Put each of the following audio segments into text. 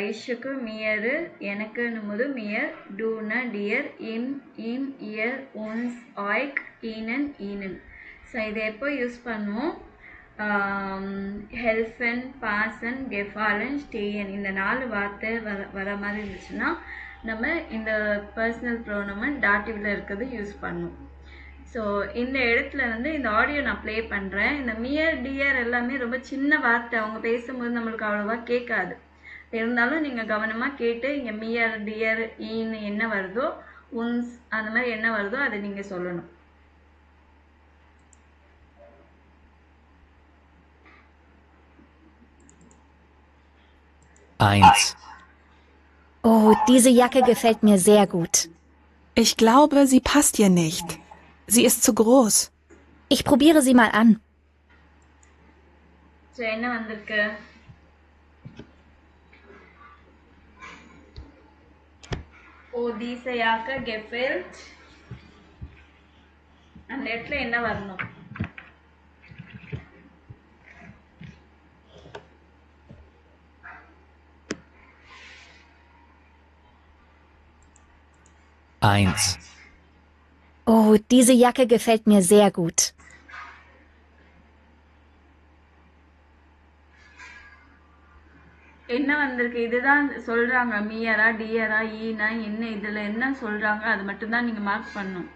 ஐஷுக்கு மியரு எனக்குன்னும்போது மியர் டூனா டியர் இம் year உன்ஸ் ஆய்க் ஈனன் ஈனன். So இதை எப்போ யூஸ் பண்ணுவோம்? ஹெல்ஃபன் பாசன் கெஃபாலன் ஸ்டேயன் இந்த 4 வார்த்தை வர மாதிரி இருந்துச்சுன்னா நம்ம இந்த பர்சனல் ப்ரோனமன் டாட்டிவில் இருக்கிறது யூஸ் பண்ணுவோம். ஸோ இந்த இடத்துல வந்து இந்த ஆடியோ நான் ப்ளே பண்ணுறேன். இந்த மியர் டியர் எல்லாமே ரொம்ப சின்ன வார்த்தை, அவங்க பேசும்போது நம்மளுக்கு அவ்வளோவா கேட்காது. இருந்தாலும் நீங்கள் கவனமாக கேட்டு இங்கே மியர் டியர் ஈன்னு என்ன வருதோ, உன்ஸ் அந்த மாதிரி என்ன வருதோ அதை நீங்கள் சொல்லணும். Eins. Oh, diese Jacke gefällt mir sehr gut. Ich glaube, sie passt dir nicht. Sie ist zu groß. Ich probiere sie mal an. So என்ன வந்திருக்கு? ஓ diese Jacke gefällt. அந்த இடத்துல என்ன வரணும்? Eins. Oh, diese Jacke gefällt mir sehr gut. என்ன வந்திருக்கு? இதுதான் சொல்றாங்க. மியரா டியரா ஈனா என்ன, இதுல என்ன சொல்றாங்க அது மட்டும் தான் நீங்க மார்க் பண்ணணும்.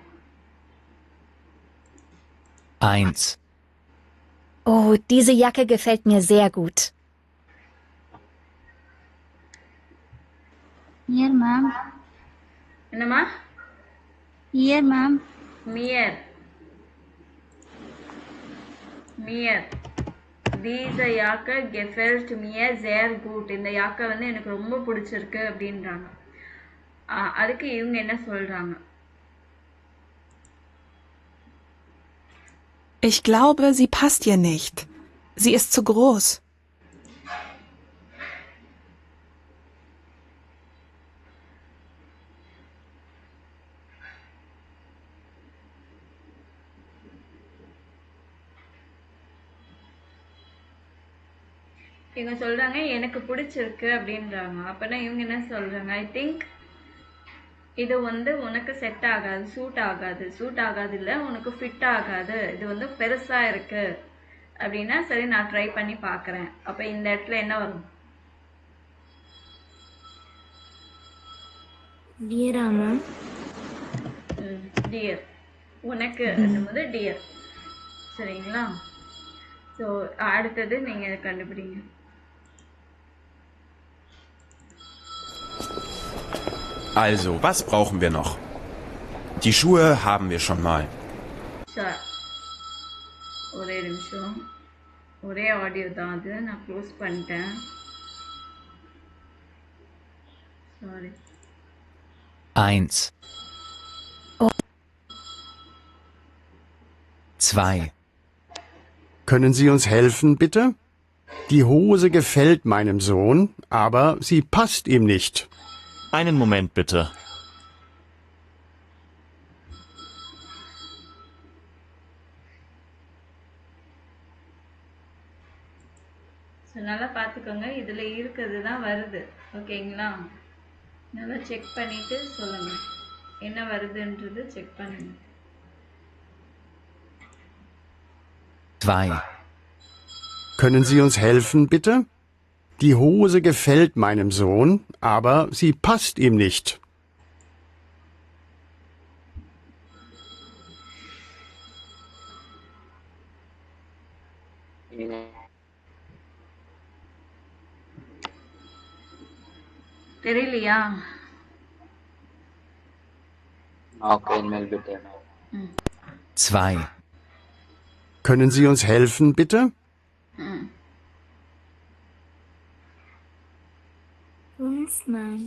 Eins. Oh, diese Jacke gefällt mir sehr gut. Here, ma'am. என்னம்மா? Here, ma'am. மியர் மியர் diese Jacke gefällt mir sehr gut. இந்த யாக்கை வந்து எனக்கு ரொம்ப பிடிச்சிருக்கு அப்படின்றாங்க. அதுக்கு இவங்க என்ன சொல்றாங்க? Ich glaube, sie passt dir nicht. Sie ist zu groß. இவங்க சொல்றாங்க எனக்கு பிடிச்சிருக்கு அப்படின்றாங்க. அப்பனா இவங்க என்ன சொல்றாங்க? ஐ திங்க் இது வந்து உனக்கு செட் ஆகாது, சூட் ஆகாது இல்லை, உனக்கு ஃபிட் ஆகாது, இது வந்து பெருசா இருக்கு அப்படின்னா சரி நான் ட்ரை பண்ணி பார்க்குறேன். அப்போ இந்த இடத்துல என்ன வரும்? டியர். உனக்கு என்னும்போது டியர். சரிங்களா? ஸோ அடுத்தது நீங்கள் கண்டுபிடிங்க. Also, was brauchen wir noch? Die Schuhe haben wir schon mal. Sir ஒரே நிமிஷம், ஒரே ஆடியோ தான் அது, நான் க்ளோஸ் பண்ணிட்டேன். Sorry. Eins. Zwei. Können Sie uns helfen, bitte? Die Hose gefällt meinem Sohn, aber sie passt ihm nicht. Einen Moment bitte. So நல்லா பார்த்துக்கோங்க, இதில் இருக்கிறது தான் வருது. ஓகேங்களா? நல்லா செக் பண்ணிவிட்டு சொல்லுங்கள் என்ன வருதுன்றது செக் பண்ணுங்க. Zwei. Können Sie uns helfen, bitte? Die Hose gefällt meinem Sohn, aber sie passt ihm nicht. தெரியலையா? Zwei. Können Sie uns helfen, bitte? Uns, ma'am.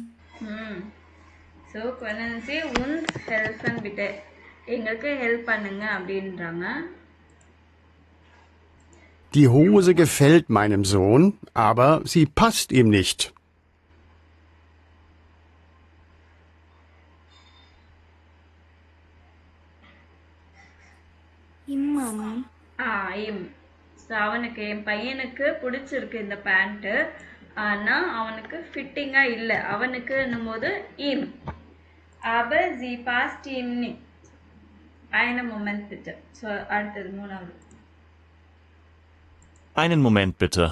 So können Sie uns helfen bitte, எங்களுக்கு help பண்ணுங்க அப்படின்றாங்க. Die Hose gefällt meinem Sohn, aber sie passt ihm nicht. இம். So அவனுக்கு, என் பையனுக்கு பிடிச்சிருக்கு இந்த pant, ஆனா அவனுக்கு ஃபிட்டிங்கா இல்லை அவனுக்குன்னும் போது ihm. Aber sie passt ihm nicht. Einen Moment bitte. So, அடுத்தது மூணாவது. Einen Moment bitte.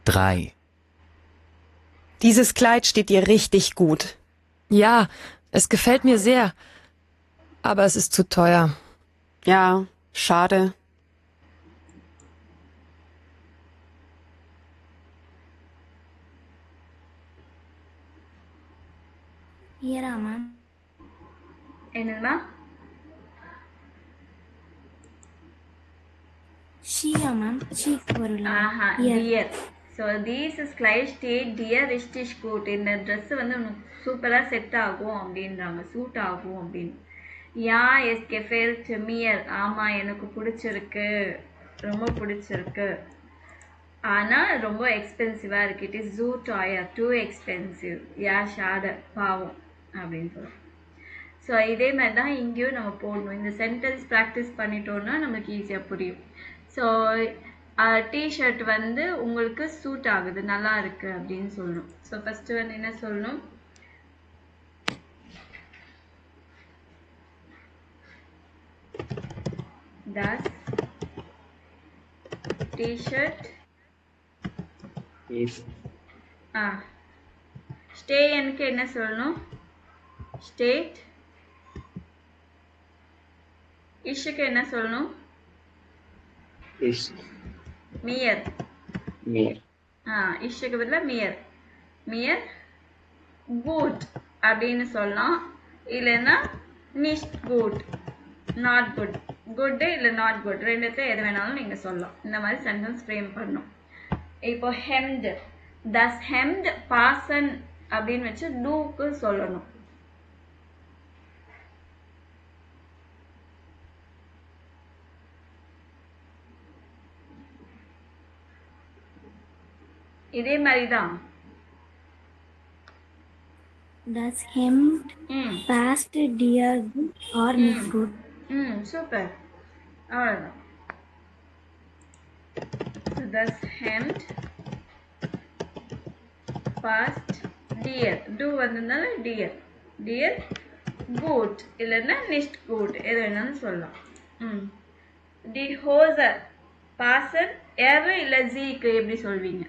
3, Dieses Kleid steht dir richtig gut. Ja, es gefällt mir sehr. Aber es ist zu teuer. Ja, schade. Here, ma'am. என்னதுமா? Shia, ma'am. Cheek varula. ஆஹா, Here. dear. So, dieses Kleid steht dir richtig gut. இந்த dress வந்து உனக்கு சூப்பராக set ஆகும் அப்படின்றாங்க, suit ஆகும் அப்படின்னு. யா எஸ் gefällt mir. ஆமாம் எனக்கு பிடிச்சிருக்கு, ரொம்ப பிடிச்சிருக்கு. ஆனால் ரொம்ப எக்ஸ்பென்சிவாக இருக்குது. இட் இஸ் ஜூ டாயர், டூ எக்ஸ்பென்சிவ். யா ஷாட பாவம் அப்படின்னு சொல்லுவோம். ஸோ இதே மாதிரி தான் இங்கேயும் நம்ம போடணும். இந்த சென்டென்ஸ் ப்ராக்டிஸ் பண்ணிட்டோன்னா நமக்கு ஈஸியாக புரியும். ஸோ டிஷர்ட் வந்து உங்களுக்கு சூட் ஆகுது, நல்லா இருக்கு அப்படின்னு சொல்லணும். ஸோ ஃபஸ்ட்டு வந்து என்ன சொல்லணும்? Das T-shirt ஸ்டேயனுக்கு என்ன சொல்லணும்? ஸ்டேட். இஷ்ஷுக்கு என்ன சொல்லணும்? மியர். இஷ்ஷுக்கு பதிலாக மியர். மியர் குட் அப்படின்னு சொல்லலாம். இல்லைன்னா நிஷ்ட் குட், நாட் குட். குட்டு இல்லை நாட் குட் ரெண்டுத்துல எது வேணாலும் நீங்கள் சொல்லலாம். இந்த மாதிரி சென்டென்ஸ் ஃப்ரேம் பண்ணணும். இப்போ ஹெம்ட், தஸ் ஹெம்ட் பாசன் அப்படின்னு வச்சு டூக்கு சொல்லணும். இதே மாதிரி தான். Das Hemd passt dir gut or nicht gut? Super, அவ்வளோதான். Das Hemd passt dir. டூ வந்ததுனால டியர். டியர் குட் இல்லைன்னா நிஷ்ட் குட் எது வேணாலும் சொல்லலாம். டி ஹோசர் பாசன் எர் இல்லை ஜீக்கு எப்படி சொல்வீங்க?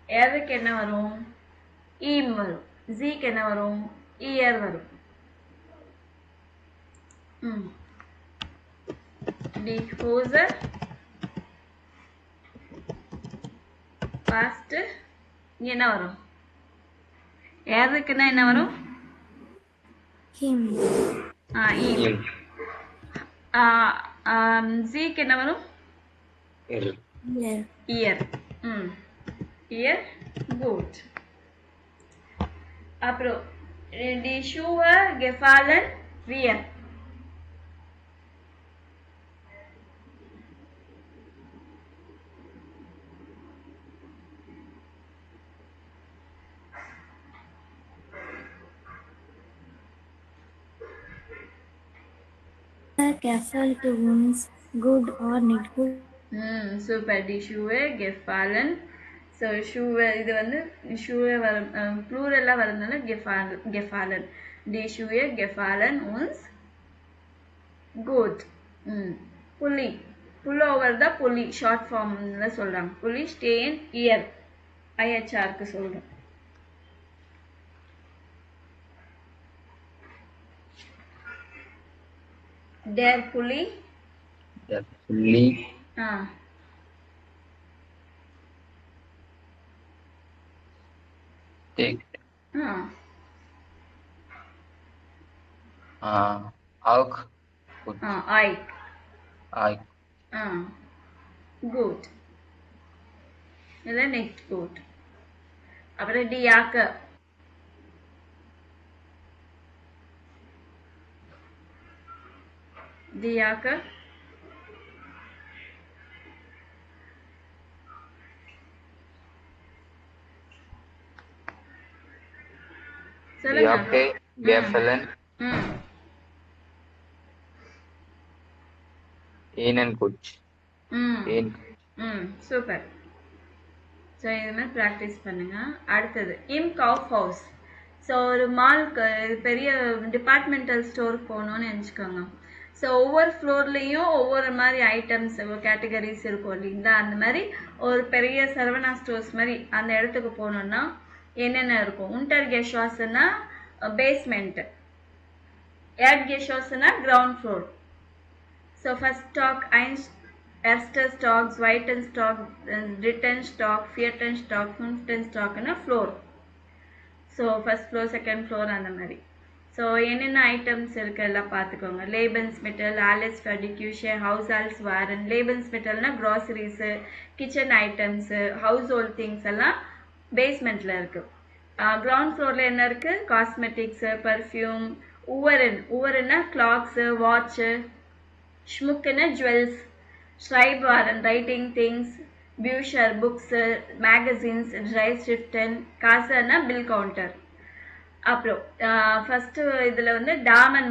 எருக்கு என்ன வரும்? ஈம் வரும். ஜீக்கு என்ன வரும்? இயர் வரும். டி ஹோசர் பாஸ்ட் என்ன வரும்? எருக்குன்னா என்ன வரும்? Him. ஈம். ஜீக்கு என்ன வரும்? Here. இயர். இயர் குட். அப்புறம் டி ஷூவை கெஃபாலன் வியர். Gefällt uns good or nicht good? Super. டி ஷூவை கெஃபாலன். ஸோ ஷூவை இது வந்து ஷூவை வர ப்ளூரெல்லாம் வரதுனால கெஃபாலன். டி ஷூவை கெஃபாலன் உன்ஸ் குட். புலி, புல் ஓவர் தான் புலி ஷார்ட் ஃபார்ம்ல சொல்கிறாங்க. புலி ஸ்டேன் இயர் ஐஹெச்ஆருக்கு சொல்கிறோம். டேர் புலி. குட் இல்லை நெக்ஸ்ட் குட். அப்புறம் டியாக்க. டியாக்க சொல்லுங்க. Ihnen gut. சூப்பர். ஸோ இது மாதிரி ப்ராக்டிஸ் பண்ணுங்க. அடுத்தது இம் கவுஃப் ஹவுஸ். ஸோ ஒரு மால்க்கு பெரிய டிபார்ட்மெண்டல் ஸ்டோருக்கு போகணுன்னு நினச்சிக்கோங்க. ஸோ ஒவ்வொரு ஃப்ளோர்லேயும் ஒவ்வொரு மாதிரி ஐட்டம்ஸ் கேட்டகரிஸ் இருக்கும் இல்லைங்களா? அந்த மாதிரி ஒரு பெரிய சரவணா ஸ்டோர்ஸ் மாதிரி அந்த இடத்துக்கு போகணுன்னா என்னென்ன இருக்கும்? உண்டர் கெஷாஸ்னா பேஸ்மெண்ட்டு, ஏட் கெஷாஸ்னா கிரவுண்ட் ஃப்ளோர். ஸோ ஃபர்ஸ்ட் ஸ்டாக் எர்ஸ்டர் ஸ்டாக்ஸ், வைட்டன் ஸ்டாக், ரிட்டன் ஸ்டாக், ஃபியட்டன் ஸ்டாக், ஃபுன்ஸ்டன் ஸ்டாக்னா floor. So first floor, second floor அந்த மாதிரி. ஸோ என்னென்ன ஐட்டம்ஸ் இருக்கு எல்லாம் பார்த்துக்கோங்க. லேபன்ஸ் மெட்டல், ஆலிஸ் ஃபெர்டிக்யூஷே, ஹவுஸ் ஆல்ஸ் வாரன். லேபன்ஸ் மெட்டல்னா groceries, kitchen items, household things எல்லாம் பேஸ்மெண்ட்டில் இருக்குது. கிரவுண்ட் ஃப்ளோரில் என்ன இருக்குது? Cosmetics, perfume. உவருன்னா கிளாக்ஸு, வாட்சு. ஷ்முக்குன்னா ஜுவல்ஸ். ஸ்ட்ரைப் வாரன் ரைட்டிங் திங்ஸ். பியூஷர் புக்ஸு, மேகசின்ஸ், ட்ரை ஷிஃப்டன். காசன்னா பில் கவுண்டர். அப்புறம் ஃபஸ்ட்டு இதில் வந்து டாமன்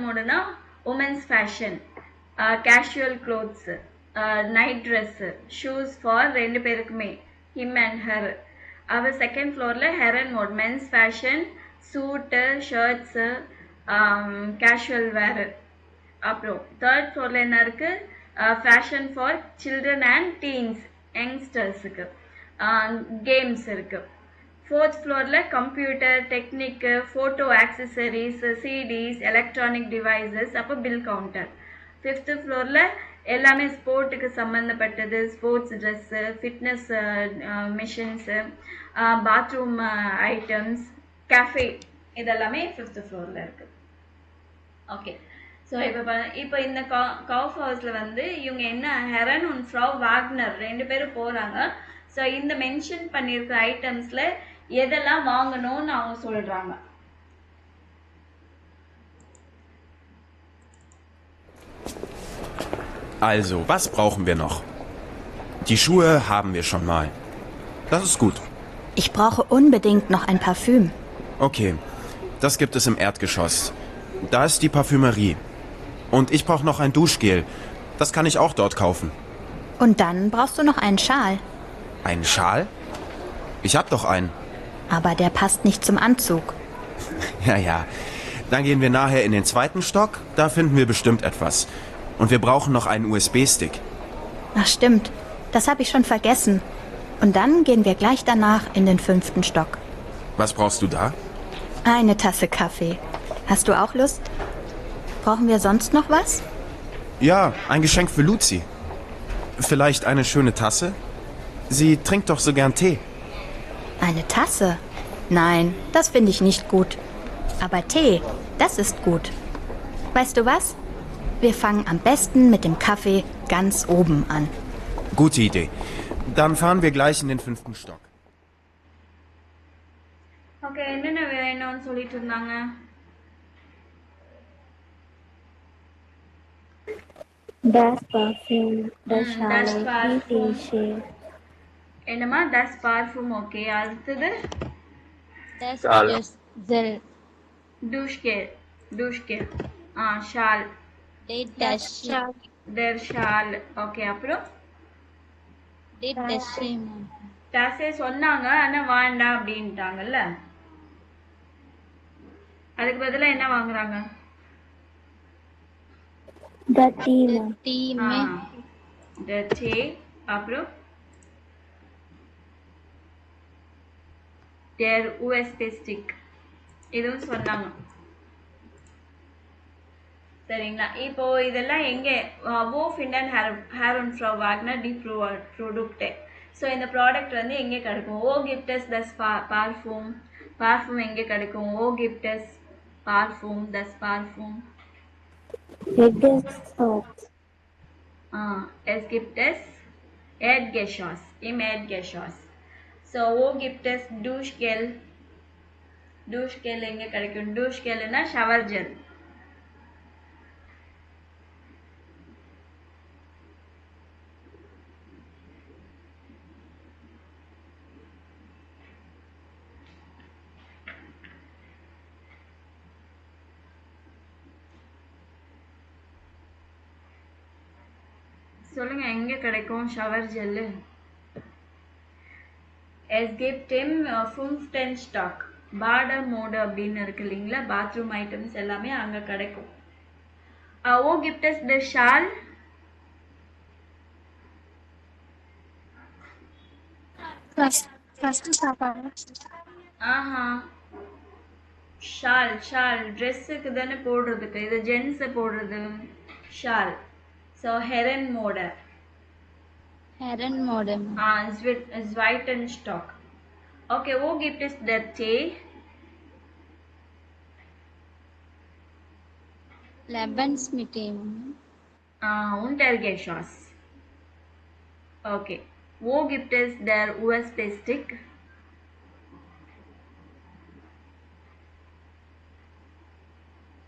மோடுனா women's fashion, casual clothes, night dress, shoes for 2 பேருக்குமே, ஹிம் அண்ட் ஹர். அப்புறம் செகண்ட் ஃப்ளோரில் ஹெரன் மோட், men's fashion, suit, shirts, casual wear. அப்புறம் தேர்ட் ஃப்ளோரில் என்ன இருக்குது? Fashion for children and teens, யங்ஸ்டர்ஸுக்கு. கேம்ஸ் இருக்குது. ஃபோர்த் ஃப்ளோரில் கம்ப்யூட்டர், டெக்னிக்கு, photo accessories, CDs, electronic devices, அப்போ பில் கவுண்டர். ஃபிஃப்த்து ஃப்ளோரில் எல்லாமே ஸ்போர்ட்டுக்கு சம்மந்தப்பட்டது, sports dress, fitness machines, bathroom items, cafe, இதெல்லாமே ஃபிஃப்த்து ஃப்ளோரில் இருக்குது. ஓகே. ஸோ இப்போ இந்த கவுஃப் ஹவுஸில் வந்து இவங்க என்ன, ஹெரன் அண்ட் ஃப்ரா வாக்னர் 2 பேரும் போகிறாங்க. ஸோ இந்த மென்ஷன் பண்ணியிருக்கிற ஐட்டம்ஸில் எதெல்லாம் வாங்கணும்னு அவங்க சொல்கிறாங்க. Also, was brauchen wir noch? Die Schuhe haben wir schon mal. Das ist gut. Ich brauche unbedingt noch ein Parfüm. Okay, das gibt es im Erdgeschoss. Da ist die Parfümerie. Und ich brauche noch ein Duschgel. Das kann ich auch dort kaufen. Und dann brauchst du noch einen Schal. Einen Schal? Ich hab doch einen. Aber der passt nicht zum Anzug. Ja. Dann gehen wir nachher in den 2. Stock. Da finden wir bestimmt etwas. Und wir brauchen noch einen USB-Stick. Ach stimmt, das habe ich schon vergessen. Und dann gehen wir gleich danach in den 5. Stock. Was brauchst du da? Eine Tasse Kaffee. Hast du auch Lust? Brauchen wir sonst noch was? Ja, ein Geschenk für Luzi. Vielleicht eine schöne Tasse? Sie trinkt doch so gern Tee. Eine Tasse? Nein, das finde ich nicht gut. Aber Tee, das ist gut. Weißt du was? Wir fangen am besten mit dem Kaffee ganz oben an. Gute Idee. Dann fahren wir gleich in den 5. Stock. Okay, என்னென்ன வேணும்னு சொல்லிட்டு இருந்தாங்க? Das Parfüm, das Das Schale, die Parfüm. Tische, என்னம்மா? டஸ் பார்ஃபூம். Okay, அடுத்தது das Schal. Gel, டூஷ்கேல். ஷால், die Tasche, தேர் ஷால். ஓகே, அப்புறம் die Tasche, டஸே சொன்னாங்க, ஆனால் வேண்டாம் அப்படின்ட்டாங்கல்ல. அதுக்கு பதிலாக என்ன வாங்குறாங்க? the Team, த டே. அப்புறம் தேர் யூஎஸ்பி ஸ்டிக், இதுவும் சொன்னாங்க. சரிங்களா? இப்போ இதெல்லாம் எங்கே? வோ ஃபிண்டன் ஹேரன் ஃப்ரா வாக்னர் டி ப்ரொடக்ட். ஸோ இந்த ப்ராடக்ட் வந்து எங்கே கிடைக்கும்? ஓ கிஃப்டஸ் தஸ் பார்ஃபூம் எங்கே கிடைக்கும்? ஓ கிஃப்டஸ் பார்ஃபூம் தஸ் பார்ஃபூம். Es gibt es Erdgeschoss, im Erdgeschoss. So, wo gibt es Duschgel? Duschgel எங்கே கிடைக்கும்? Duschgelனா ஷவர் ஜெல். சொல்லுங்க எங்க கிடைக்கும் shower gel? Es gibt im Fünften-Stock Bademode அப்படின்னு இருக்கு இல்லைங்களா, பாத்ரூம் ஐட்டம்ஸ் எல்லாமே அங்க கிடைக்கும். Wo gibt es the Schal? First சாப்பாடு. ஆஹா, ஷால் ஷால் ட்ரெஸ்ஸுக்கு தானே போடுறதுக்கு, இது ஜென்ஸ் போடுறது ஷால். ஸோ ஹெரன் மோட ஹெரன் மோடம். Zweitenstock. Okay, wo gibt es der Tee? Lebensmittel. Untergeschoss. Okay. Wo gibt es der USB-Stick?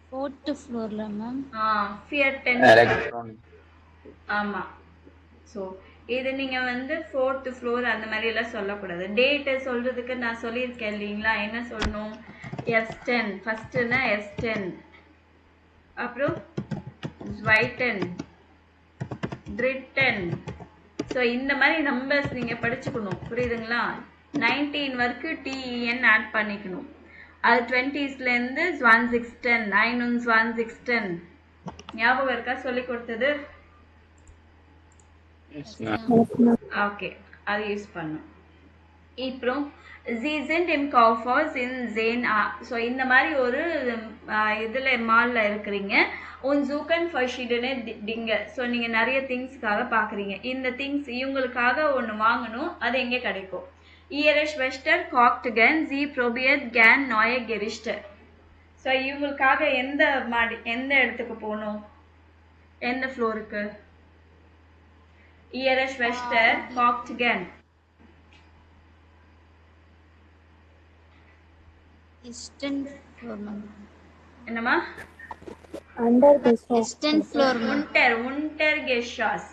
Fourth ஃப்ளோர்ல மேம். Vierten. ஆமா. ஸோ இது நீங்கள் வந்து 4th floor அந்த மாதிரி எல்லாம் சொல்லக்கூடாது. டேட்டை சொல்கிறதுக்கு நான் சொல்லியிருக்கேன் இல்லைங்களா, என்ன சொல்லணும்? S10 ஃபஸ்ட்டுன்னா S10, அப்புறம் Zweiten, Dritten. ஸோ இந்த மாதிரி நம்பர்ஸ் நீங்கள் படிச்சுக்கணும், புரியுதுங்களா? 19 வரைக்கும் TEN ஆட் பண்ணிக்கணும். அது 20ஸ்லேருந்து 2016, 2016 ஞாபகம் இருக்கா சொல்லி கொடுத்தது? ஓகே, அது யூஸ் பண்ணும். அப்புறம் Sie sind im Kaufhaus in Zena. So இந்த மாதிரி ஒரு இதில் மாலில் இருக்கிறீங்க. und suchen verschiedene Dinge. So நீங்கள் நிறைய திங்ஸ்க்காக பார்க்குறீங்க. இந்த திங்ஸ் இவங்களுக்காக ஒன்று வாங்கணும், அது எங்கே கிடைக்கும்? Ihre Schwester kocht gern, sie probiert gern neue Gerichte. So இவங்களுக்காக எந்த இடத்துக்கு போகணும், எந்த ஃப்ளோருக்கு? Ihre Schwester kocht gern. ஈஸ்டர்ன் ஃப்ளோர் மேம். என்னம்மா? ஈஸ்டர்ன் floor ma'am. Untergeschoss.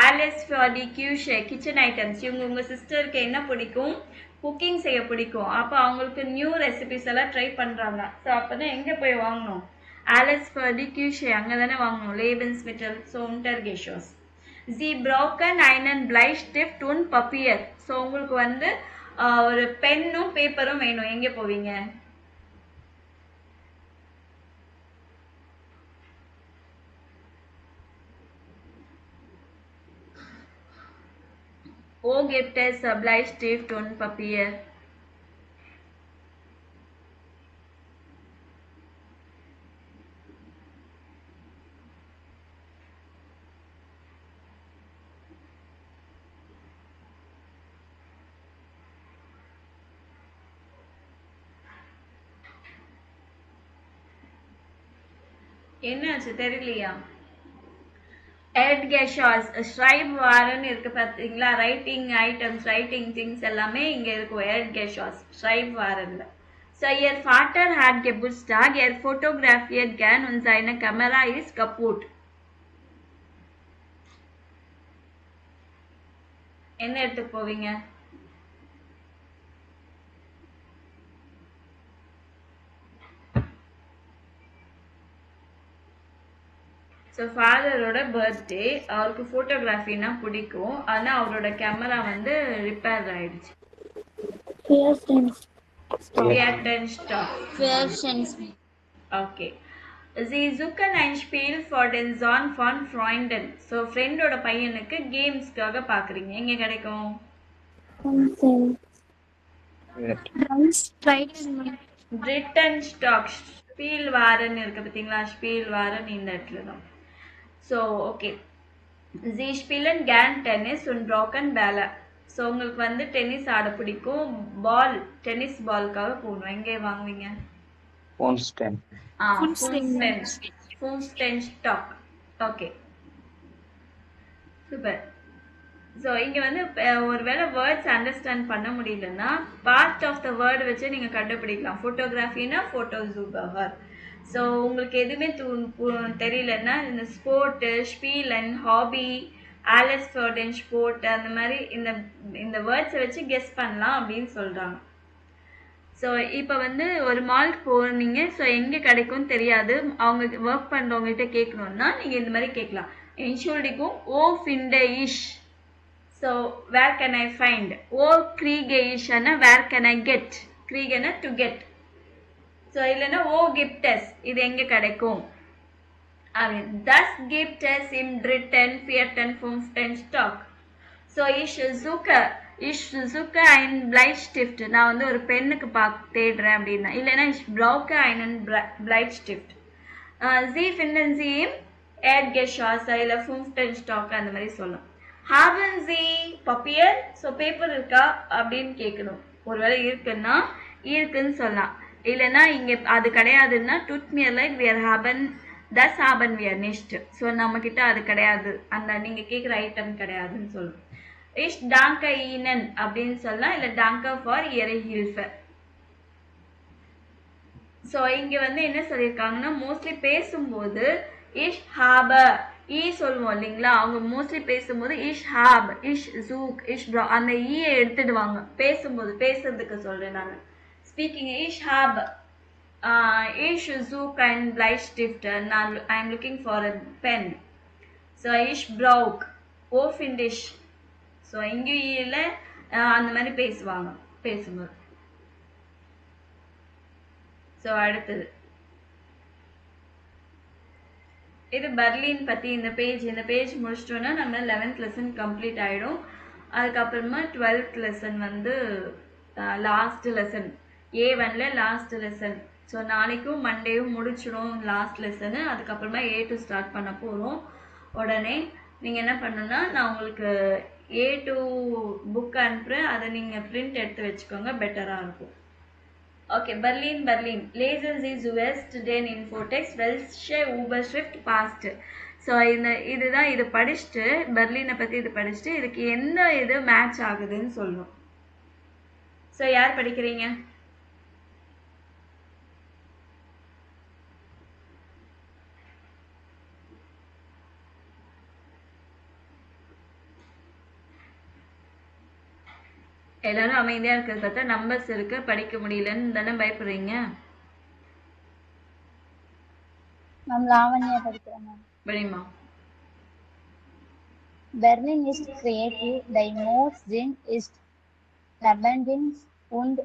Alice for the Küche, kitchen items. இவங்க உங்கள் சிஸ்டருக்கு என்ன பிடிக்கும்? குக்கிங் செய்ய பிடிக்கும். அப்போ அவங்களுக்கு நியூ ரெசிபிஸ் எல்லாம் ட்ரை பண்ணுறாங்க. ஸோ அப்போ தான் எங்கே போய் வாங்கணும்? Alice for the Küche அங்கே தானே வாங்கணும், Lebensmittel. So Untergeschoss. Sie brauchen einen Bleistift und Papier. So உங்களுக்கு வந்து ஒரு பென்னும் பேப்பரும் வேணும், எங்கே போவீங்க? Wo gibt es Bleistift und Papier? என்னாச்சு தெரியலையா? Erdgeschoss, Schreibwaren இருக்கு பார்த்தீங்களா, ரைட்டிங் ஐட்டம்ஸ், ரைட்டிங் திங்ஸ் எல்லாமே இங்கே இருக்கும் Erdgeschoss, Schreibwarenல. So Ihr Vater hat Geburtstag, er fotografiert gern und seine Kamera ist kaputt. என்ன இடத்துக்கு போவீங்க? ஸோ ஃபாதரோட பர்த்டே, அவருக்கு ஃபோட்டோகிராஃபின்னா பிடிக்கும், ஆனால் அவரோட கேமரா வந்து ரிப்பேர் ஆயிடுச்சு. Okay. Sie suchen ein Spiel für den Sohn von Freunden. So ஃப்ரெண்டோட பையனுக்கு கேம்ஸ்க்காக பார்க்குறீங்க, எங்கே கிடைக்கும்? Dritten Stock, Spielwaren இருக்கு பார்த்தீங்களா, Spielwaren இந்த இடத்துல தான். So okay. Sie spielen gern Tennis und brauchen Bälle. So உங்களுக்கு வந்து டென்னிஸ் ஆட பிடிக்கும், டென்னிஸ் பாலுக்காக போகணும், எங்கே வாங்குவீங்க? Fünften Stock. Okay, super. So இங்கே வந்து ஒருவேளை வேர்ட்ஸ் அண்டர்ஸ்டாண்ட் பண்ண முடியலன்னா பார்ட் ஆஃப் த வேர்டு வச்சு நீங்கள் கண்டுபிடிக்கலாம். ஃபோட்டோகிராஃபின்னா ஃபோட்டோசூபர். ஸோ உங்களுக்கு எதுவுமே தெரியலன்னா இந்த ஸ்போர்ட்டு, ஸ்பீலன், ஹாபி, ஆலஸ் ஃபர்டன் ஸ்போர்ட், அந்த மாதிரி இந்த வேர்ட்ஸை வச்சு கெஸ் பண்ணலாம் அப்படின்னு சொல்கிறாங்க. ஸோ இப்போ வந்து ஒரு மால்க்கு போனீங்க, ஸோ எங்கே கிடைக்கும்னு தெரியாது, அவங்க ஒர்க் பண்ணுறவங்ககிட்ட கேட்கணுன்னா நீங்கள் இந்த மாதிரி கேட்கலாம். Entschuldigung, wo finde ich? So, where can I find? Wo kriege ich? Where can I get? Kriege to get. So, இல்லைன்னா wo gibt es? இது எங்க கிடைக்கும்? Das gibt es im dritten, vierten, fünften Stock. So, ich suche einen Bleistift. நான் வந்து ஒரு பெண்ணுக்கு தேடுறேன் அப்படின்னா இல்லைன்னா ich brauche einen Bleistift. Sie finden sie im Erdgeschoss இல்ல fünften Stock அந்த மாதிரி சொல்லலாம். Haben Sie Papier? So, paper இருக்கா அப்படின்னு கேட்கணும். ஒருவேளை இருக்குன்னா இருக்குன்னு சொல்லலாம். இல்லைன்னா இங்க அது கிடையாதுன்னா tut mir leid, wir haben das haben wir nicht. So நம்ம கிட்ட அது கிடையாது, அந்த நீங்க கேட்குற ஐட்டம் கிடையாதுன்னு சொல்லணும். Ich danke Ihnen அப்படின்னு சொல்லலாம், இல்லை danke for Ihre Hilfe. So இங்க வந்து என்ன சொல்லியிருக்காங்கன்னா மோஸ்ட்லி பேசும்போது ich habe சொல்லுவோம் இல்லைங்களா, அவங்க மோஸ்ட்லி பேசும்போது ich habe, ich suche, ich brauche அந்த எடுத்துடுவாங்க. பேசும்போது பேசுறதுக்கு சொல்றேன் நான். Speaking ich habe, ich suche einen Bleistift, I'm looking for a pen. So ich brauche, wo finde ich? So இங்கில அந்த மாதிரி பேசுவாங்க பேசும்போது. ஸோ அடுத்தது இது பர்லின் பற்றி இந்த பேஜ் முடிச்சிட்டோன்னா நம்ம 11th லெசன் கம்ப்ளீட் ஆகிடும். அதுக்கப்புறமா 12th லெசன் வந்து லாஸ்ட் லெசன் A1ல லாஸ்ட் லெசன். ஸோ நாளைக்கும் மண்டேயும் முடிச்சிடும் லாஸ்ட் லெசனு. அதுக்கப்புறமா A2 ஸ்டார்ட் பண்ண போகிறோம். உடனே நீங்கள் என்ன பண்ணணும்னா நான் உங்களுக்கு A2 புக் அனுப்புகிறேன், அதை நீங்கள் பிரிண்ட் எடுத்து வச்சுக்கோங்க, பெட்டராக இருக்கும். Okay, Berlin. Lesen Sie zuerst den Infotext, welche Überschrift passt. So இதுதான் இது படிச்சுட்டு பெர்லினை பற்றி இது படிச்சுட்டு இதுக்கு எந்த இது மேட்ச் ஆகுதுன்னு சொல்லணும். ஸோ யார் படிக்கிறீங்க? எல்லாரும் அமைதியா இருக்கிறது பார்த்தா நம்பர்ஸ் இருக்கு, படிக்க முடியலன்னு தானே பயப்படுறீங்க? மேம் லாவண்யா படிக்கிறேன் ma'am. படிமா. Berlin ist kreativ, die Mods sind ist lebendig und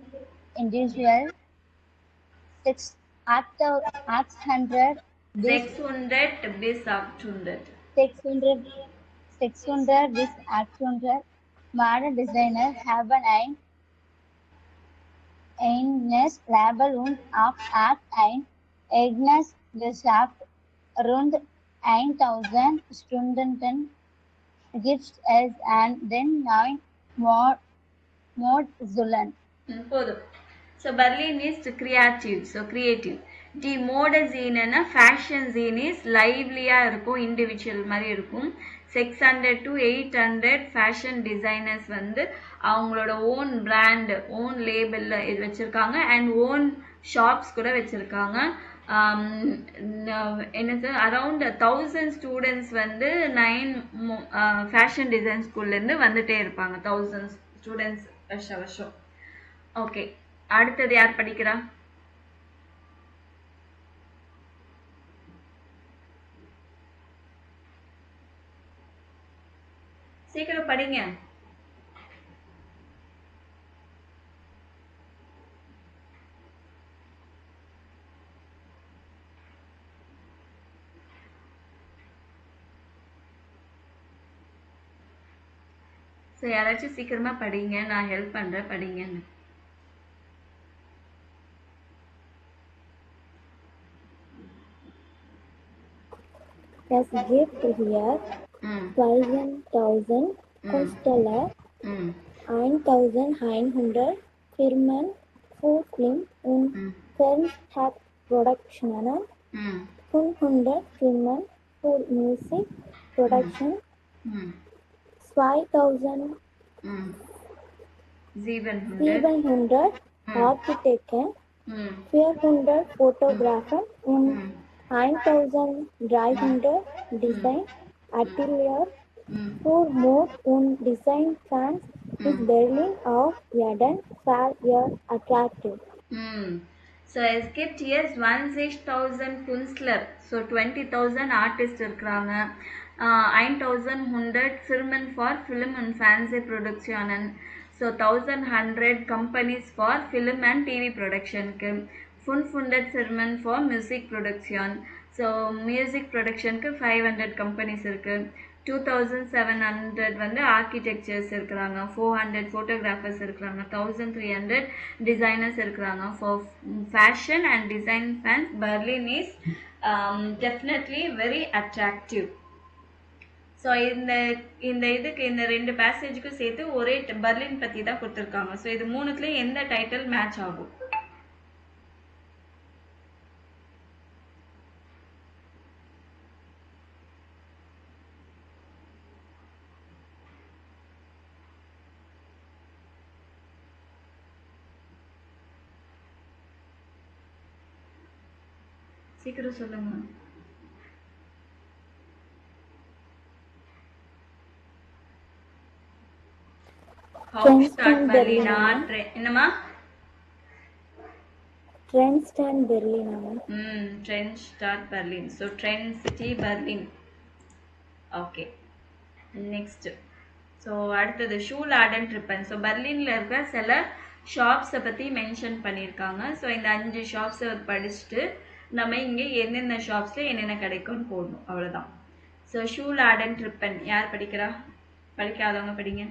individuell. 600 bis 800 modern designers haben ein Label und auch ein eigenes Geschäft. Rund 1000 Studenten gibt es an den 9 Modulen. போதும். So Berlin is creative. So creative. D Modi Jeena fashion gene is லைவ்லியாக இருக்கும், individual மாதிரி இருக்கும். 600 to 800 fashion designers வந்து அவங்களோட own brand, own லேபிளில் இது வச்சுருக்காங்க and own shops கூட வச்சுருக்காங்க. என்ன சார், அரவுண்ட் 1000 ஸ்டூடெண்ட்ஸ் வந்து 9 ஃபேஷன் டிசைன் ஸ்கூல்லேருந்து வந்துட்டே இருப்பாங்க. 1000 ஸ்டூடெண்ட்ஸ் வருஷம். ஓகே, அடுத்தது யார் படிக்கிறா? சீக்கிரம் படிங்க. ஸோ யாராச்சும் சீக்கிரமா படிங்க, நான் ஹெல்ப் பண்றேன், படிங்கன்னு. Das gibt hier 1000 Künstler, 1100 Firmen für Film und Fernsehtproduktionen, 500 Firmen für Musik Production, 2700 Architekten, 400 Fotografen und 1300 Design Atelier für Mode und Design fans is Berlin auf jeden Fall sehr attraktiv. So es gibt hier 20.000 Künstler, so 20,000 Artists இருக்கிறாங்க, 1100 Firmen for Film und Fernsehproduktionen. So 1100 companies for film and TV production. 500 Firmen for music production. So music production 500 companies இருக்கு. 2700 வந்து architectures இருக்கிறாங்க. 400 photographers இருக்கிறாங்க. 1300 designers இருக்கிறாங்க. For fashion and design fans, Berlin is definitely very attractive. So இந்த இதுக்கு இந்த 2 பேசேஜுக்கும் சேர்த்து ஒரே பர்லின் பற்றி தான் கொடுத்துருக்காங்க. ஸோ இது மூணுத்துலேயும் எந்த டைட்டில் மேட்ச் ஆகும்? சீக்கிரம் சொல்லுங்க. Hauptstadt Berlin. என்னமா? Trennstadt Berlin. Trennstadt Berlin. So Trend City Berlin. Okay. Next. So அடுத்தது Schuhladen Trippen. So பெர்லின்ல இருக்க சில ஷாப்ஸை பற்றி மென்ஷன் பண்ணியிருக்காங்க. ஸோ இந்த 5 ஷாப்ஸை படிச்சுட்டு நம்ம இங்கே என்னென்ன ஷாப்ஸில் என்னென்ன கிடைக்கும்னு போடணும், அவ்வளோதான். ஸோ ஷூலாடன் ட்ரிப்பன் யார் படிக்கிறா? படிக்காதவங்க படிங்க.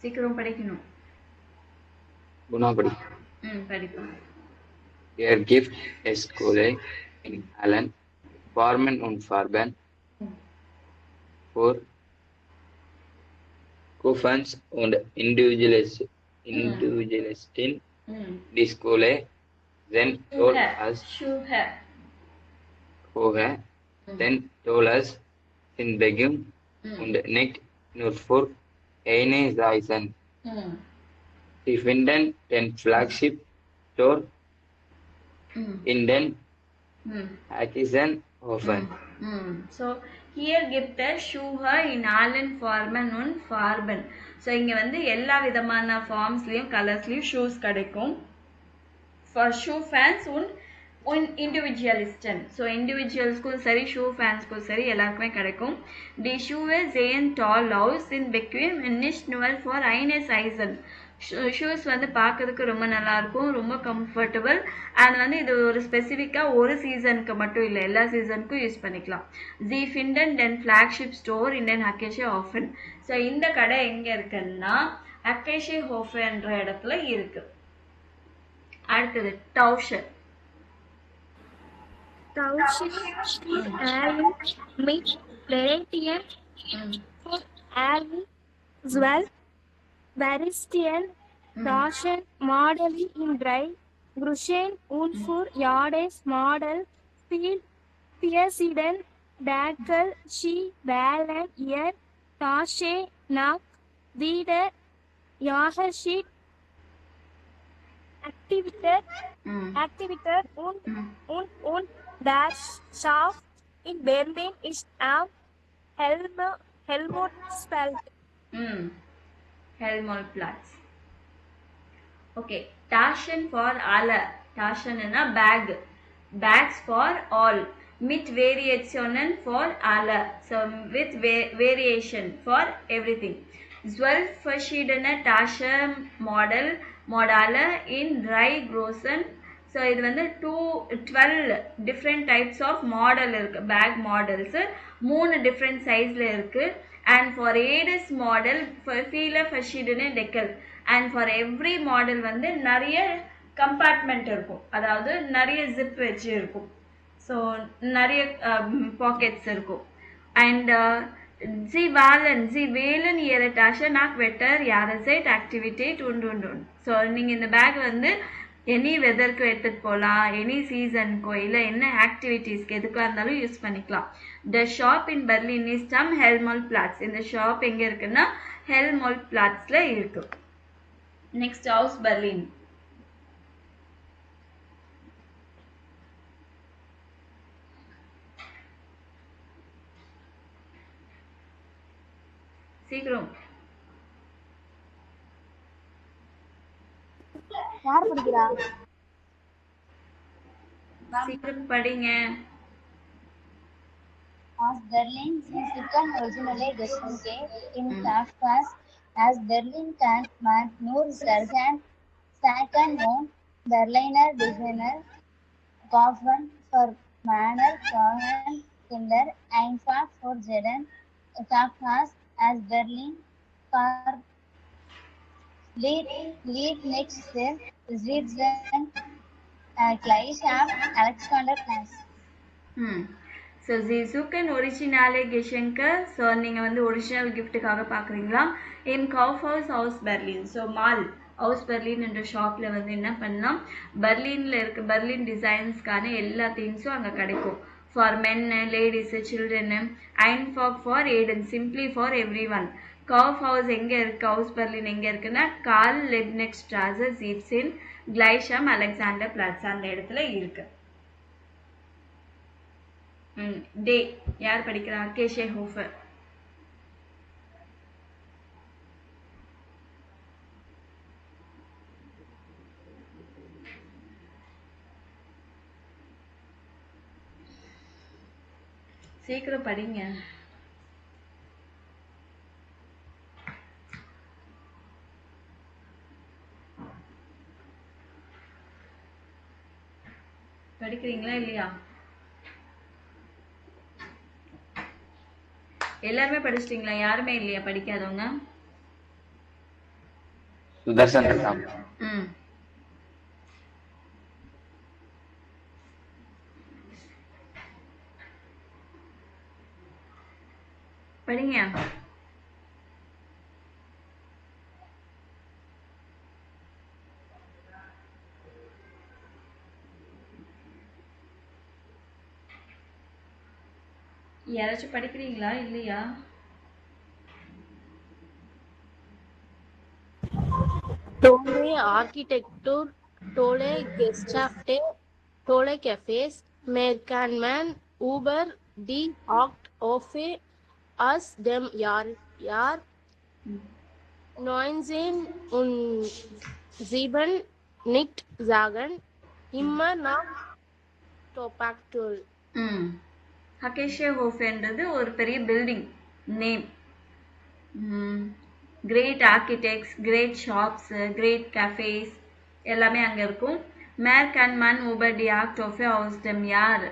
சீக்கிரம் படிக்கணும். படிப்போம். Ihr Gift es Schule in Allen, Formen und Farben für Kufans und Individualisten. Die Schule then told us then told us in Begum und nicht nur für eine Season. Sie finden den Flagship Store in den Hackissenhofen. So here gibt es Schuhe in allen Formen und Farben. So இங்க வந்து எல்லா விதமான ஃபார்ம்ஸ்லயும் கலர்ஸ்லயும் shoes கிடைக்கும். For shoe fans und Individualisten. So individualsக்கும் சரி shoe ஃபேன்ஸ்க்கும் சரி எல்லாருக்குமே கிடைக்கும். Die Schuhe sehen toll aus, sind bequem und nicht nur für eine Season. Shoes வந்து பார்க்கறதுக்கு ரொம்ப நல்லா இருக்கும், ரொம்ப கம்ஃபர்டபுள். அண்ட் வந்து இது ஒரு ஸ்பெசிஃபிக்காக ஒரு சீசனுக்கு மட்டும் இல்லை, எல்லா சீசனுக்கும் யூஸ் பண்ணிக்கலாம். ஜி ஃபிண்டன் தென் ஃப்ளாக்ஷிப் ஸ்டோர் இன் தென் அக்கேஷே ஹோஃபன். ஸோ இந்த கடை எங்கே இருக்குன்னா அக்கேஷே ஹோஃபன்ற இடத்துல இருக்கு. அடுத்தது டவுஷர். Baristian, Taschen, Modeling in Dry, Gruschen und für Jades, Model, Field, Piersiden, Dackel, Ski, Ballen, Ear, Tasche, Nack, Wieder, Jagerschied, Activator und das Schaf in Berlin ist am Helmholtzplatz. Helmholtzplatz. Okay, Taschen for alle. Taschen is a bag. Bags for all. Mit Variationen for alle. So with variation for everything. 12 verschiedene Taschenmodelle in drei großen. So இது வந்து 12 different types of model இருக்கு, bag models 3 different sizeல இருக்கு. And for Aedes model, for viele verschiedene Deckel. And for every model வந்து நிறைய compartment இருக்கும், அதாவது நிறைய zip வச்சு இருக்கும். ஸோ நிறைய பாக்கெட்ஸ் இருக்கும். And Sie wählen ihre Tasche nach Wetter, Jahreszeit, Aktivität und. So நீங்கள் இந்த பேக் வந்து எனி வெதருக்கு எடுத்துகிட்டு போகலாம், எனி சீசனுக்கோ இல்லை என்ன ஆக்டிவிட்டீஸ்க்கு எதுக்காக இருந்தாலும் யூஸ் பண்ணிக்கலாம். The shop in Berlin is அம் ஹெல்மோல்ட்பிளாட்ஸ். இந்த ஷாப் எங்கே இருக்குன்னா ஹெல்மோல்ட்பிளாட்ஸில் இருக்கு. Next house Berlin. சீக்கிரம். யார் படிக்கிறா? சீக்கிரம் படிங்க. As Berlin is written originally Geschenke in Kafka's as Berlin kann man nur sagen, second known Berliner designer kaufen für Männer, Frauen, Kinder, einfach vorstellen. Kafka's as Berlin for lead next year Dresden gleich ab Alexanderplatz. So ஜிசுக்கன் ஒரிஜினாலே கெஷங்க. So நீங்கள் வந்து original கிஃப்ட்டுக்காக பார்க்குறீங்களா? இன் காஃப்ஹவுஸ் ஹவுஸ் Berlin. So mall house Berlin என்ற ஷாப்பில் வந்து என்ன பண்ணலாம், பெர்லினில் இருக்க பெர்லின் டிசைன்ஸ்க்கான எல்லா திங்ஸும் அங்கே கிடைக்கும். ஃபார் மென்னு, லேடிஸு, சில்ட்ரனு, ஐன்ஃபாக் ஃபார் ஏடன், சிம்ப்ளி ஃபார் எவ்ரி ஒன். காஃப் ஹவுஸ் எங்கே இருக்குது, ஹவுஸ் பெர்லின் எங்கே இருக்குன்னா கால் லெப்னெக் ஸ்ட்ராசர் ஜீப்ஸின் கிளைஷம் அலெக்சாண்டர் பிளாட்ஸ் அந்த இடத்துல இருக்குது. டே யார் படிக்கிறா? கேஷே ஹோஃபர். சீக்கிரம் படிங்க. படிக்கிறீங்களா இல்லையா? எல்லாருமே படிச்சிட்டீங்களா? யாருமே இல்லையா படிக்காதவங்க? சுதர்சன் இருக்காங்க. படிங்க. யாராச்சும் படிக்கிறீங்களா இல்லையா? Tolle Architektur, tolle Gesellschaften, tolle Cafés, mehr kann man über die Akt auf aus dem Jahr 1907 nicht sagen, immer noch Topaktul. ஹகேஷே ஹோஃபேன்றது ஒரு பெரிய building name. Great architects, great shops, great cafes எல்லாமே அங்கே இருக்கும். மேர்க் அண்ட் மன் ஊபர் டி ஆக்ட் ஆஃப் ஹவுஸ் டெம் யார்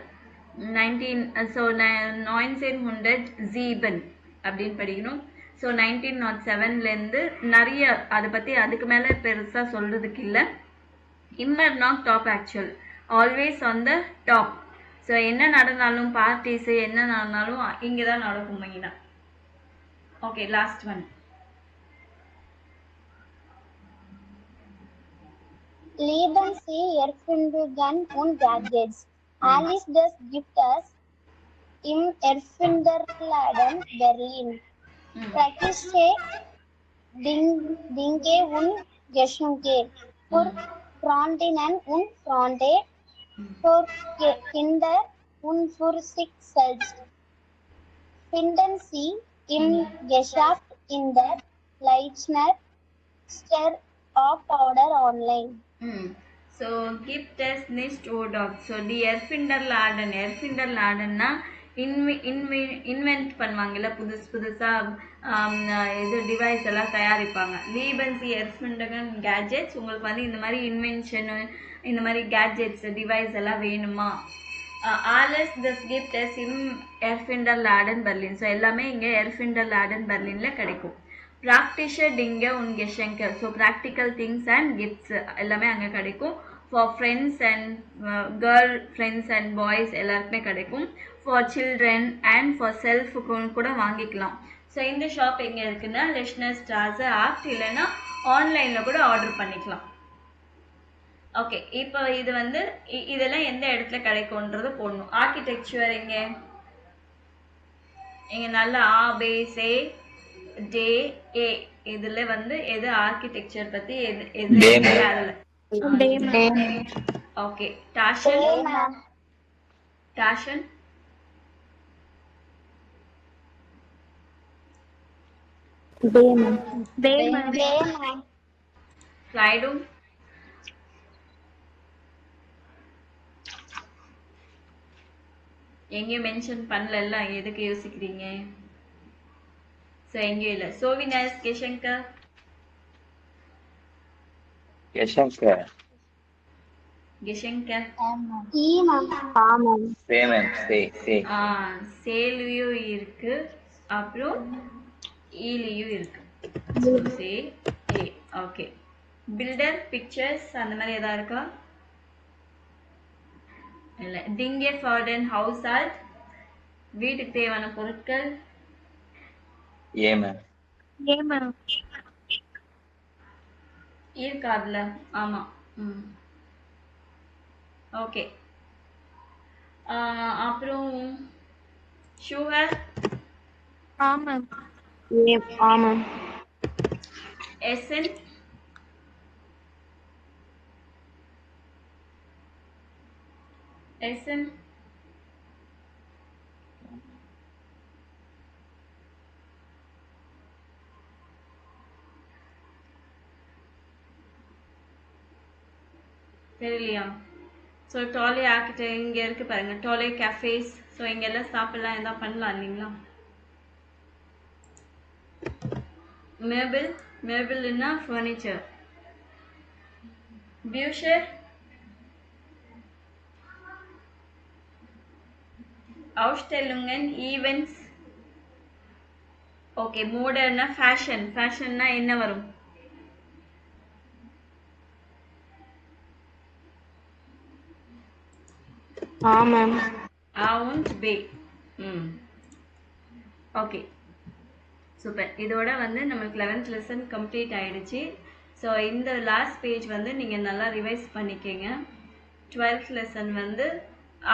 1907 அப்படின்னு படிக்கணும். ஸோ 1907லேருந்து நிறைய அதை பற்றி அதுக்கு மேலே பெருசாக சொல்கிறதுக்கு இல்லை. இம்மர் நாட் டாப் ஆக்சுவல், always on the top. So என்ன நடந்தாலும் பார்ட்டிஸு என்ன நடந்தாலும் இங்கே தான் நடக்கும் மெயினாக. Okay, last one. Lieben Sie Erfindungen und Gadgets. Alice das gibt es im Erfinderladen Berlin. Praktische Dinge und Geschenke für Freundinnen und Freunde, für Kinder und für sich selbst. Finden Sie im Geschäft in der Leitzner Store oder online. So gift எஸ் நிஸ்ட் ஓடாக். So டி எர்ஃபிண்டர்லாடன். எர்ஃபிண்டர்லாடன்னா invent பண்ணுவாங்கல்ல, புதுசாக இது device எல்லாம் தயாரிப்பாங்க. லீபன்சி எர்ஃபிண்டகன் கேட்ஜெட்ஸ். உங்களுக்கு வந்து இந்த மாதிரி இன்வென்ஷனு, இந்த மாதிரி கேட்ஜெட்ஸ் டிவைஸ் எல்லாம் வேணுமா? ஆலஸ் திஸ் கிஃப்ட் எஸ் இம் எர்ஃபிண்டர்லாடன் பெர்லின். ஸோ எல்லாமே இங்கே எர்ஃபிண்டர்லாடன் பெர்லினில் கிடைக்கும். ப்ராக்டிஷர் டிங்க உன் கெஷங்க. So practical things and gifts எல்லாமே அங்கே கிடைக்கும். For friends and girlfriends and boys எல்லாருக்குமே கிடைக்கும். For children and for self கூட வாங்கிக்கலாம். ஸோ இந்த ஷாப் எங்கே இருக்குன்னா லெஷ்னர் ஸ்ட்ராஸை ஆக்ட், இல்லைன்னா ஆன்லைனில் கூட ஆர்டர் பண்ணிக்கலாம். ஓகே, இப்போ இது வந்து இதெல்லாம் எந்த இடத்துல கிடைக்கும்ன்றது போடணும். ஆர்கிடெக்சர் எங்கே நல்ல ஆபேசே டே ஏ இதுல வந்து எது ஆர்கிடெக்சர் பத்தி எது அதுல. ஓகே, டாஷன் Day man. Kleidung. எங்கேயும் மென்ஷன் பண்ணல, எதுக்கு யோசிக்கிறீங்க? ஸோ எங்கேயும் இல்லை. சோவினஸ், கிஷங்கர். Yashankar. கிஷங்கர். E ma'am. A ma'am. Say ma'am. Say. சேலியும் இருக்கு, அப்புறம் ஈலியும் இருக்கு. சே ஏ. ஓகே. பில்டர், பிக்சர்ஸ் அந்த மாதிரி எதாவது இருக்கா? இல்லை. டிங்கே ஃபார்டன், ஹவுஸ் ஆல்ட், வீட்டுக்கு தேவையான பொருட்கள். Yeah ma'am. A ma'am. இருக்கா அதுல? ஆமா. ஓகே. அப்புறம் sugar. A ma'am. A ma'am. எசன். எசன். தெரியலையா? ஸோ டாலே ஆக்கிட்டு இங்கே இருக்கு பாருங்க, டாலே கேஃபேஸ். ஸோ இங்கெல்லாம் சாப்பிடலாம், எதாவது பண்ணலாம் இல்லைங்களா? மேபிள்னா ஃபர்னிச்சர். பியூஷர், அவுஸ்டெல்லுங்கன், ஈவெண்ட்ஸ். ஓகே. மோடர்னா ஃபேஷன்னா என்ன வரும்? A ma'am. அவுண்ட் pay. Okay, super. இதோட வந்து நமக்கு 11th லெசன் கம்ப்ளீட் ஆயிடுச்சு. ஸோ இந்த லாஸ்ட் பேஜ் வந்து நீங்கள் நல்லா ரிவைஸ் பண்ணிக்கங்க. 12th லெசன் வந்து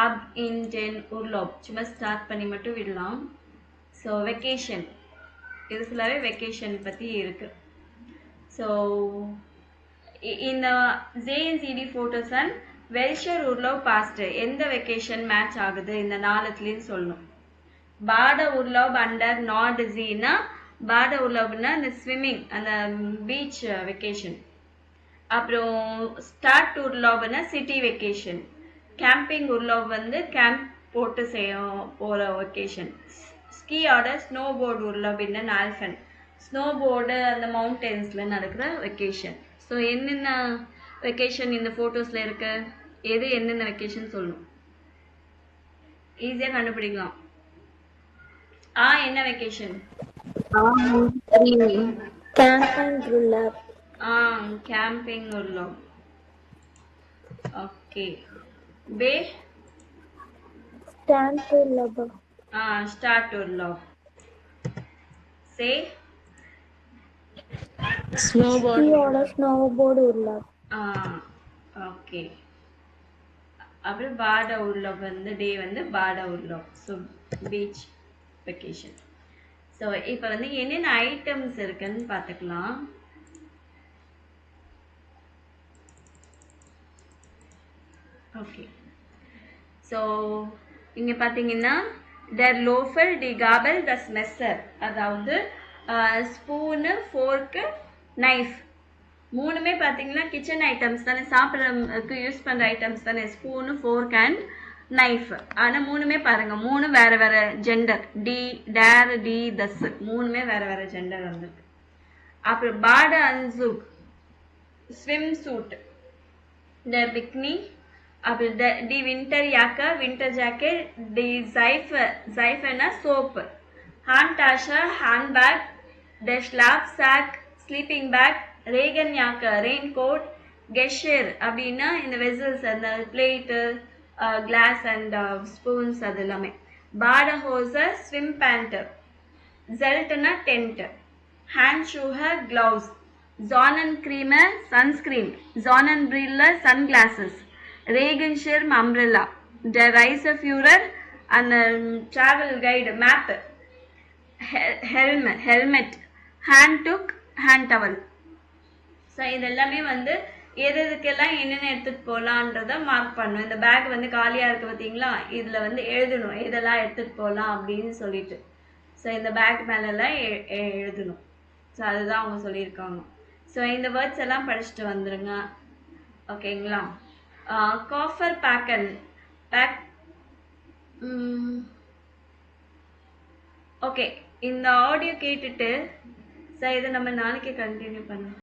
அப் இன்டென் உர்லாப் சும்மா ஸ்டார்ட் பண்ணி மட்டும் விடலாம். ஸோ வெக்கேஷன், இது ஃபுல்லாகவே வெக்கேஷன் பற்றி இருக்குது. ஸோ இந்த ஜேஎன்சிடி ஃபோட்டோஸ் அண்ட் வெல்ஷர் உர்லவ் பாஸ்ட் எந்த வெக்கேஷன் மேட்ச் ஆகுது இந்த நாலுத்துலேயும் சொல்லணும். பாட உர்லவ் அண்டர் நாட் ஜீனா, பாட உர்லவ்னா இந்த ஸ்விம்மிங், அந்த பீச் வெக்கேஷன். அப்புறம் ஸ்டார்ட் உர்லவ்னா சிட்டி வெக்கேஷன். கேம்பிங் உர்லவ் வந்து கேம்ப் போட்டு போகிற வெக்கேஷன். ஸ்கீயோட ஸ்னோ போர்டு உர்லவ் இன் ஆல்ஃபன், ஸ்னோ போர்டு அந்த மவுண்டன்ஸில் நடக்கிற வெக்கேஷன். ஸோ என்னென்ன வெக்கேஷன் இந்த ஃபோட்டோஸில் இருக்கு, எது என்னென்ன வெக்கேஷன் சொல்லணும், ஈஸியாக கண்டுபிடிக்கலாம். என்ன vacation? Camping Ullab. Camping Ullab. Okay. Bay? Stand Ullab. Start Ullab. Say? Snowboard. Skiயோட snowboard Ullab. Okay. அப்புறம் பாட உர்லாப் வந்து டே வந்து பாட உர்லாப். So beach vacation. ஸோ இப்போ வந்து என்னென்ன ஐட்டம்ஸ் இருக்குன்னு பார்த்துக்கலாம். ஓகே. ஸோ இங்கே பார்த்தீங்கன்னா டர் லோஃபர் டி காபல் தஸ் மெஸ்ஸர், அதாவது ஸ்பூனு, ஃபோர்க்கு, நைஃப் மூணுமே பார்த்தீங்கன்னா கிச்சன் ஐட்டம்ஸ் தானே, சாப்பிட்றதுக்கு யூஸ் பண்ணுற ஐட்டம்ஸ் தானே, ஸ்பூனு, ஃபோர்க் அண்ட் நைஃப். ஆனால் மூணுமே பாருங்கள், மூணு வேறு வேறு ஜெண்டர். டி, டேர், டி, தஸ் மூணுமே வேறு வேறு ஜெண்டர் வந்துருக்கு. அப்புறம் பாட அன்சூக் ஸ்விம் சூட், ட பிக்னி. அப்புறம் டி வின்டர் யாக்கா வின்டர் ஜாக்கெட். டி ஜைஃபனா சோப்பு. ஹேண்ட் டாஷா ஹேண்ட் பேக். ட ஸ்லாப் சாக் ஸ்லீப்பிங் பேக். ரேகன் யாக்கா ரெயின் கோட். கெஷர் அப்படின்னா இந்த வெசல்ஸ், அந்த பிளேட்டு, கிளாஸ் அண்ட் ஸ்பூன்ஸ் அது எல்லாமே. பாட ஹோசர் ஸ்விம் பேண்ட்டு. ஜெல்ட்னா டென்ட். ஹேண்ட் ஷூஹர் க்ளவுஸ். ஜானன் க்ரீமர் சன்ஸ்க்ரீன். ஜானன் ப்ரில்லர் சன்கிளாஸஸ். ரேகன் ஷெர்ம் அம்ப்ரெல்லா. ட ரைசர் ஃபியூரர் அந்த travel guide map. Helmet. Hand டுக் ஹேண்ட் டவல். ஸோ இதெல்லாமே வந்து எதுக்கெல்லாம் என்னென்ன எடுத்துகிட்டு போகலான்றத மார்க் பண்ணணும். இந்த பேக் வந்து காலியாக இருக்குது பார்த்தீங்களா, இதில் வந்து எழுதணும் எதெல்லாம் எடுத்துகிட்டு போகலாம் அப்படின்னு சொல்லிட்டு. ஸோ இந்த பேக் மேலெல்லாம் எழுதணும். ஸோ அதுதான் அவங்க சொல்லியிருக்காங்க. ஸோ இந்த வேர்ட்ஸ் எல்லாம் படிச்சுட்டு வந்துடுங்க, ஓகேங்களா? காஃபர் பேக்கன் பேக் ஓகே, இந்த ஆடியோ கேட்டுட்டு சார் இதை நம்ம நாளைக்கு கண்டினியூ பண்ணலாம்.